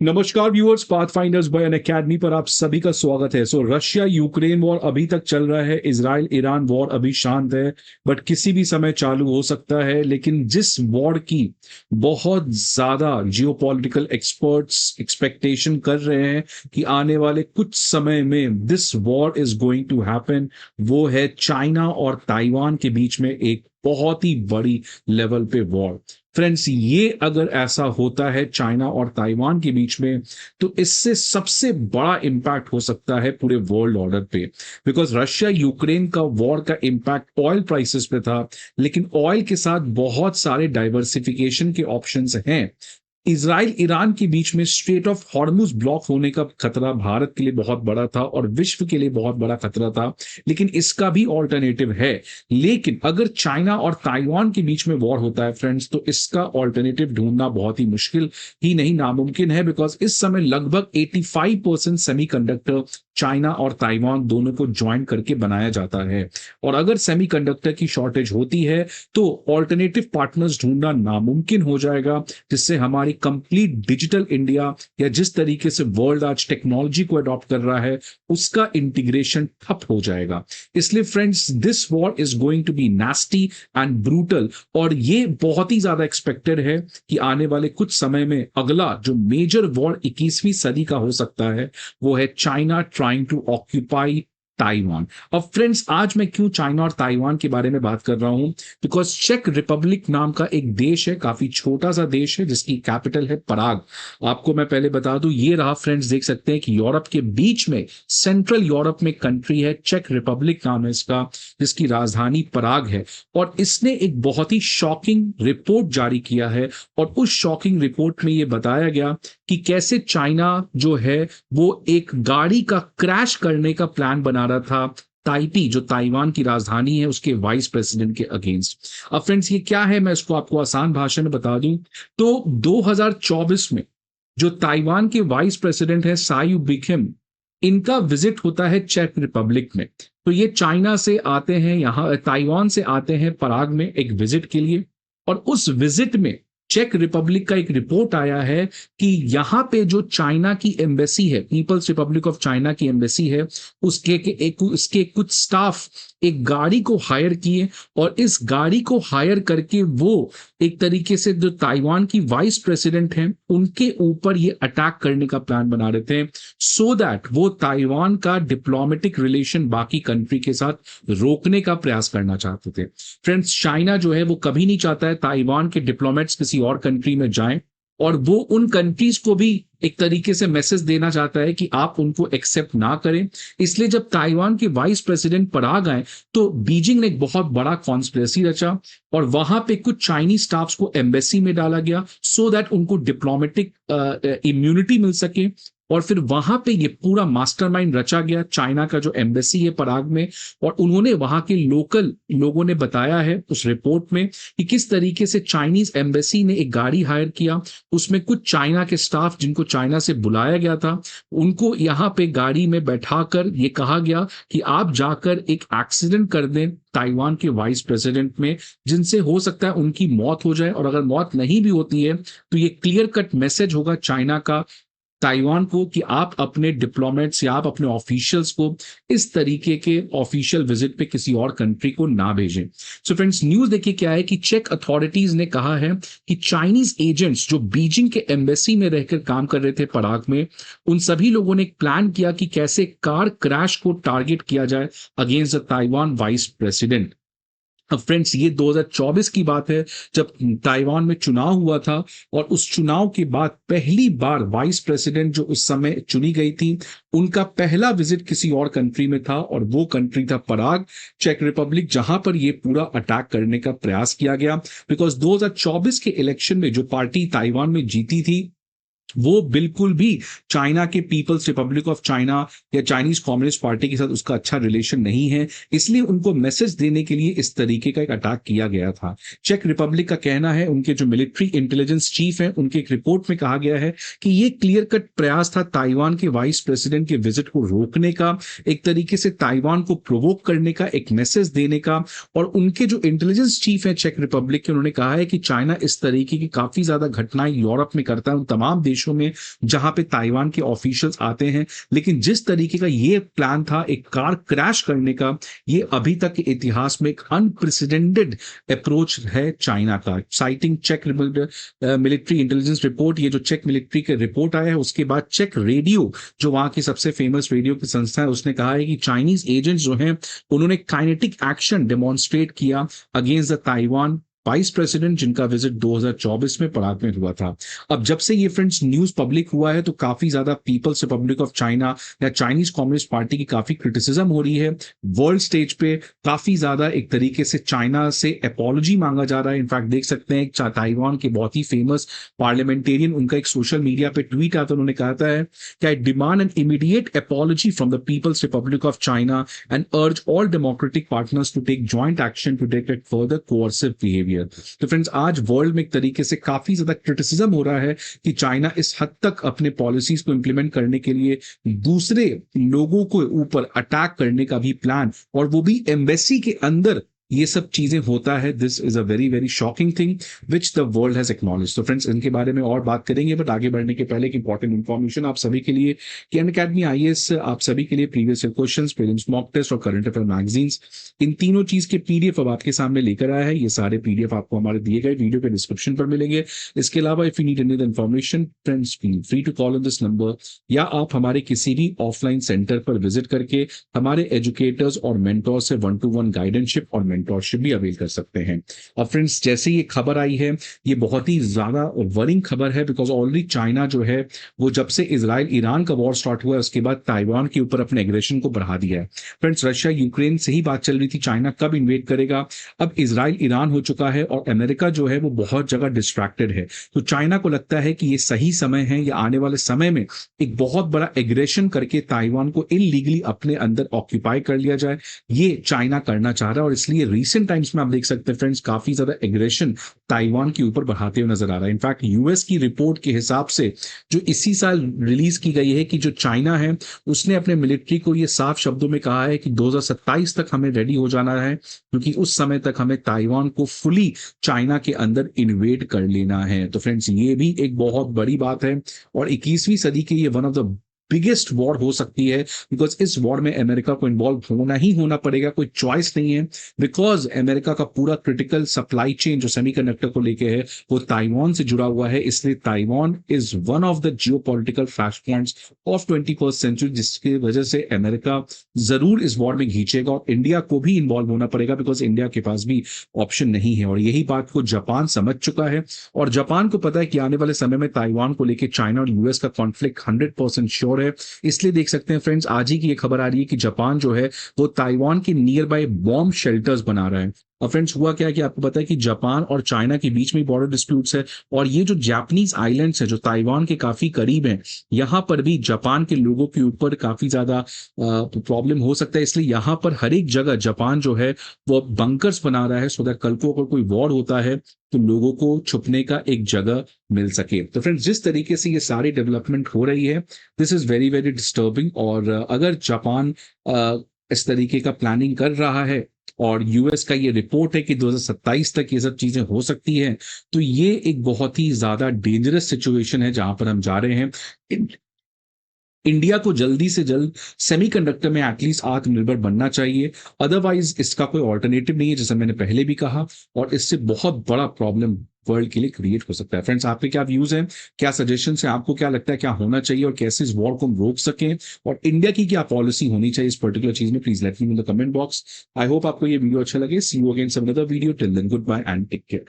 नमस्कार viewers, Pathfinders bye अन academy पर आप सभी का स्वागत है। रशिया यूक्रेन वॉर अभी तक चल रहा है, इजराइल ईरान वॉर अभी शांत है, बट किसी भी समय चालू हो सकता है। लेकिन जिस वॉर की बहुत ज्यादा जियोपॉलिटिकल एक्सपर्ट्स एक्सपेक्टेशन कर रहे हैं कि आने वाले कुछ समय में this war is going to happen, वो है चाइना और ताइवान के बीच में एक बहुत ही बड़ी लेवल पे वॉर। फ्रेंड्स, ये अगर ऐसा होता है चाइना और ताइवान के बीच में, तो इससे सबसे बड़ा इंपैक्ट हो सकता है पूरे वर्ल्ड ऑर्डर पे। बिकॉज रशिया यूक्रेन का वॉर का इंपैक्ट ऑयल प्राइसेस पे था, लेकिन ऑयल के साथ बहुत सारे डाइवर्सिफिकेशन के ऑप्शंस हैं। इजराइल ईरान के बीच में स्ट्रेट ऑफ हॉर्मुज ब्लॉक होने का खतरा भारत के लिए बहुत बड़ा था और विश्व के लिए बहुत बड़ा खतरा था, लेकिन इसका भी ऑल्टरनेटिव है। लेकिन अगर चाइना और ताइवान के बीच में वॉर होता है फ्रेंड्स, तो इसका ऑल्टरनेटिव ढूंढना बहुत ही मुश्किल ही नहीं नामुमकिन है। बिकॉज इस समय लगभग 85% सेमीकंडक्टर चाइना और ताइवान दोनों को ज्वाइन करके बनाया जाता है, और अगर सेमीकंडक्टर की शॉर्टेज होती है तो ऑल्टरनेटिव पार्टनर्स ढूंढना नामुमकिन हो जाएगा, जिससे हमारी कंप्लीट डिजिटल इंडिया या जिस तरीके से वर्ल्ड आज टेक्नोलॉजी को अडॉप्ट कर रहा है उसका इंटीग्रेशन ठप हो जाएगा। इसलिए friends, this war is going to be nasty and brutal, और ये बहुत ही ज्यादा एक्सपेक्टेड है कि आने वाले कुछ समय में अगला जो मेजर वॉर 21वीं सदी का हो सकता है वो है China trying to occupy Taiwan. अब फ्रेंड्स, आज मैं क्यों चाइना और ताइवान के बारे में बात कर रहा हूं? बिकॉज चेक रिपब्लिक नाम का एक देश है, काफी छोटा सा देश है, जिसकी कैपिटल है पराग। आपको मैं पहले बता दूं, ये रहा फ्रेंड्स, देख सकते हैं कि यूरोप के बीच में, सेंट्रल यूरोप में कंट्री है, चेक रिपब्लिक नाम है इसका, जिसकी राजधानी पराग है। और इसने एक बहुत ही शॉकिंग रिपोर्ट जारी किया है, और उस शॉकिंग रिपोर्ट में यह बताया गया कि कैसे चाइना जो है वो एक गाड़ी का क्रैश करने का प्लान बना रहा था ताइपी, जो ताइवान की राजधानी है, उसके वाइस प्रेसिडेंट के अगेंस्ट। अब फ्रेंड्स, ये क्या है, मैं इसको आपको आसान भाषा में बता दूं तो 2024 में जो ताइवान के वाइस प्रेसिडेंट है सायू बिखिम, इनका विजिट होता है चेक रिपब्लिक में। तो ये चाइना से आते हैं, यहां ताइवान से आते हैं पराग में एक विजिट के लिए, और उस विजिट में चेक रिपब्लिक का एक रिपोर्ट आया है कि यहां पे जो चाइना की एम्बेसी है, पीपल्स रिपब्लिक ऑफ चाइना की एम्बेसी है, उसके कुछ स्टाफ एक गाड़ी को हायर किए, और इस गाड़ी को हायर करके वो एक तरीके से जो ताइवान की वाइस प्रेसिडेंट हैं उनके ऊपर ये अटैक करने का प्लान बना रहे थे, सो दैट वो ताइवान का डिप्लोमेटिक रिलेशन बाकी कंट्री के साथ रोकने का प्रयास करना चाहते थे। फ्रेंड्स, चाइना जो है वो कभी नहीं चाहता है ताइवान के डिप्लोमेट्स किसी और कंट्री में जाएं, और वो उन कंट्रीज को भी एक तरीके से मैसेज देना चाहता है कि आप उनको एक्सेप्ट ना करें। इसलिए जब ताइवान के वाइस प्रेसिडेंट पराग आए, तो बीजिंग ने एक बहुत बड़ा कॉन्स्पिरेसी रचा, और वहां पे कुछ चाइनीज स्टाफ्स को एम्बेसी में डाला गया, सो दैट उनको डिप्लोमेटिक इम्यूनिटी मिल सके। और फिर वहां पे ये पूरा मास्टरमाइंड रचा गया, चाइना का जो एम्बेसी है पराग में, और उन्होंने वहां के लोकल लोगों ने बताया है उस रिपोर्ट में कि किस तरीके से चाइनीज एम्बेसी ने एक गाड़ी हायर किया, उसमें कुछ चाइना के स्टाफ जिनको चाइना से बुलाया गया था, उनको यहाँ पे गाड़ी में बैठाकर ये कहा गया कि आप जाकर एक एक्सीडेंट कर दें ताइवान के वाइस प्रेसिडेंट में, जिनसे हो सकता है उनकी मौत हो जाए। और अगर मौत नहीं भी होती है तो ये क्लियर कट मैसेज होगा चाइना का ताइवान को कि आप अपने डिप्लोमेट्स या आप अपने ऑफिशियल्स को इस तरीके के ऑफिशियल विजिट पे किसी और कंट्री को ना भेजें। सो फ्रेंड्स, न्यूज देखिए क्या है कि चेक अथॉरिटीज ने कहा है कि चाइनीज एजेंट्स जो बीजिंग के एम्बेसी में रहकर काम कर रहे थे पराग में, उन सभी लोगों ने एक प्लान किया कि कैसे कार क्रैश को टारगेट किया जाए against the Taiwan vice president. अब फ्रेंड्स, ये 2024 की बात है, जब ताइवान में चुनाव हुआ था, और उस चुनाव के बाद पहली बार वाइस प्रेसिडेंट जो उस समय चुनी गई थी, उनका पहला विजिट किसी और कंट्री में था, और वो कंट्री था पराग, चेक रिपब्लिक, जहां पर ये पूरा अटैक करने का प्रयास किया गया। बिकॉज 2024 के इलेक्शन में जो पार्टी ताइवान में जीती थी, वो बिल्कुल भी चाइना के पीपल्स रिपब्लिक ऑफ चाइना या चाइनीज कम्युनिस्ट पार्टी के साथ उसका अच्छा रिलेशन नहीं है, इसलिए उनको मैसेज देने के लिए इस तरीके का एक अटैक किया गया था। चेक रिपब्लिक का कहना है, उनके जो मिलिट्री इंटेलिजेंस चीफ है, उनके एक रिपोर्ट में कहा गया है कि ये क्लियर कट प्रयास था ताइवान के वाइस प्रेसिडेंट के विजिट को रोकने का, एक तरीके से ताइवान को प्रोवोक करने का, एक मैसेज देने का। और उनके जो इंटेलिजेंस चीफ है चेक रिपब्लिक के, उन्होंने कहा है कि चाइना इस तरीके की काफी ज्यादा घटनाएं यूरोप में करता है, उन तमाम देशों देशों में जहां पे ताइवान के ऑफिशियल्स आते हैं। लेकिन जिस तरीके का ये प्लान था एक कार क्रैश करने का, ये अभी तक के इतिहास में एक अनप्रेसिडेंटेड अप्रोच है चाइना का। साइटिंग चेक मिलिट्री इंटेलिजेंस रिपोर्ट, ये जो चेक मिलिट्री के रिपोर्ट आया है उसके बाद चेक रेडियो, जो वहां की सबसे फेमस रेडियो की संस्था है, उसने कहा है कि चाइनीज एजेंट्स जो हैं उन्होंने काइनेटिक एक्शन डेमोन्स्ट्रेट किया against the Taiwan vice president, जिनका विजिट 2024 में पराग में हुआ था। अब जब से ये फ्रेंड्स न्यूज पब्लिक हुआ है तो काफी ज्यादा पीपल्स रिपब्लिक ऑफ चाइना या चाइनीज कम्युनिस्ट पार्टी की काफी क्रिटिसिज्म हो रही है। वर्ल्ड स्टेज पे काफी ज्यादा एक तरीके से चाइना से अपॉलॉजी मांगा जा रहा है। इनफैक्ट देख सकते हैं ताइवान के बहुत ही फेमस पार्लियामेंटेरियन, उनका एक सोशल मीडिया पे ट्वीट आता है, उन्होंने कहा था कि I demand an immediate apology from the People's Republic of China and urge all democratic partners to take joint action to take it further coercive behaviour. तो फ्रेंड्स आज वर्ल्ड में एक तरीके से काफी ज्यादा क्रिटिसिज्म हो रहा है कि चाइना इस हद तक अपने पॉलिसीज को इंप्लीमेंट करने के लिए दूसरे लोगों को ऊपर अटैक करने का भी प्लान, और वो भी एम्बेसी के अंदर ये सब चीजें होता है। This is a very very shocking thing which the world has acknowledge. तो फ्रेंड्स इनके बारे में और बात करेंगे, बट आगे बढ़ने के पहले एक इंपॉर्टेंट इन्फॉर्मेशन आप सभी के लिए कि अनअकैडमी आईएएस आप सभी के लिए previous year questions, prelims mock test और करंट अफेयर मैगजीन्स, इन तीनों चीज के पीडीएफ अब आपके सामने लेकर आया है। ये सारे पीडीएफ आपको हमारे दिए गए वीडियो के डिस्क्रिप्शन पर मिलेंगे। इसके अलावा if you need any information friends feel free to call on this number, या आप हमारे किसी भी ऑफलाइन सेंटर पर विजिट करके हमारे एजुकेटर्स और मेंटोर से 1-to-1 गाइडेंशिप और मेंटोरशिप भी अवेल कर सकते हैं। अब फ्रेंड्स जैसे ये खबर आई है ये बहुत ही ज्यादा वरिंग खबर है, बिकॉज ऑलरेडी चाइना जो है वो जब से इजराइल ईरान का वॉर स्टार्ट हुआ है उसके बाद ताइवान के ऊपर अपने एग्रेशन को बढ़ा दिया है। फ्रेंड्स रशिया यूक्रेन से ही बात चल रही थी चाइना कब इन्वेड करेगा, अब इजराइल ईरान हो चुका है और अमेरिका जो है वो बहुत जगह डिस्ट्रैक्टेड है। तो चाइना को लगता है कि ये सही समय है या आने वाले समय में एक बहुत बड़ा एग्रेशन करके ताइवान को इनलीगली अपने अंदर ऑक्यूपाई कर लिया जाए, ये चाइना करना चाह रहा है। और इसलिए रिसेंट टाइम्स में आप देख सकते हैं फ्रेंड्स काफी ज्यादा एग्रेशन ताइवान के ऊपर बढ़ाते हुए नजर आ रहा है। इनफैक्ट यूएस की रिपोर्ट के हिसाब से जो इसी साल रिलीज की गई है कि जो चाइना है उसने अपने मिलिट्री को ये साफ शब्दों में कहा है कि 2027 तक हमें रेडी हो जाना है, क्योंकि उस समय तक हमें ताइवान को फुली चाइना के अंदर इन्वेड कर लेना है। तो फ्रेंड्स ये भी एक बहुत बड़ी बात है और 21वीं सदी के ये one of the biggest war हो सकती है, बिकॉज इस वॉर में अमेरिका को इन्वॉल्व होना ही होना पड़ेगा, कोई चॉइस नहीं है। बिकॉज अमेरिका का पूरा क्रिटिकल सप्लाई चेन जो सेमीकंडक्टर को लेके है वो ताइवान से जुड़ा हुआ है, इसलिए Taiwan is one of the geopolitical flash points of 21st century, जिसकी वजह से अमेरिका जरूर इस वॉर में खींचेगा और इंडिया को भी इन्वॉल्व होना पड़ेगा, बिकॉज इंडिया के पास भी ऑप्शन नहीं है। और यही बात को जापान समझ चुका है और जापान को पता है कि आने वाले समय में ताइवान को लेकर चाइना और यूएस का कॉन्फ्लिक्ट 100% श्योर है। इसलिए देख सकते हैं फ्रेंड्स आज ही की ये खबर आ रही है कि जापान जो है वो ताइवान के नियर बाय बॉम्ब शेल्टर्स बना रहा है। और फ्रेंड्स हुआ क्या है कि आपको पता है कि जापान और चाइना के बीच में बॉर्डर डिस्प्यूट्स है और ये जो जापानीज आइलैंड्स है जो ताइवान के काफी करीब हैं, यहां पर भी जापान के लोगों के ऊपर काफी ज्यादा प्रॉब्लम हो सकता है। इसलिए यहां पर हर एक जगह जापान जो है वो बंकर्स बना रहा है, सो दैट कल को अगर कोई वॉर होता है तो लोगों को छुपने का एक जगह मिल सके। तो फ्रेंड्स जिस तरीके से ये सारी डेवलपमेंट हो रही है this is very very disturbing. और अगर जापान इस तरीके का प्लानिंग कर रहा है और यूएस का ये रिपोर्ट है कि 2027 तक ये सब चीजें हो सकती हैं, तो ये एक बहुत ही ज्यादा डेंजरस सिचुएशन है जहां पर हम जा रहे हैं। इंडिया को जल्दी से जल्द सेमीकंडक्टर में एटलीस्ट आत्मनिर्भर बनना चाहिए, अदरवाइज इसका कोई ऑल्टरनेटिव नहीं है, जैसा मैंने पहले भी कहा, और इससे बहुत बड़ा प्रॉब्लम वर्ल्ड के लिए क्रिएट हो सकता है। फ्रेंड्स आपके क्या व्यूज हैं, क्या सजेशन है, आपको क्या लगता है क्या होना चाहिए और कैसे इस वॉर को हम रोक सकें, और इंडिया की क्या पॉलिसी होनी चाहिए इस पर्टिकुलर चीज में, please let me in the comment box. I hope आपको ये वीडियो अच्छा लगे। See you again some another video, till then good bye and take care.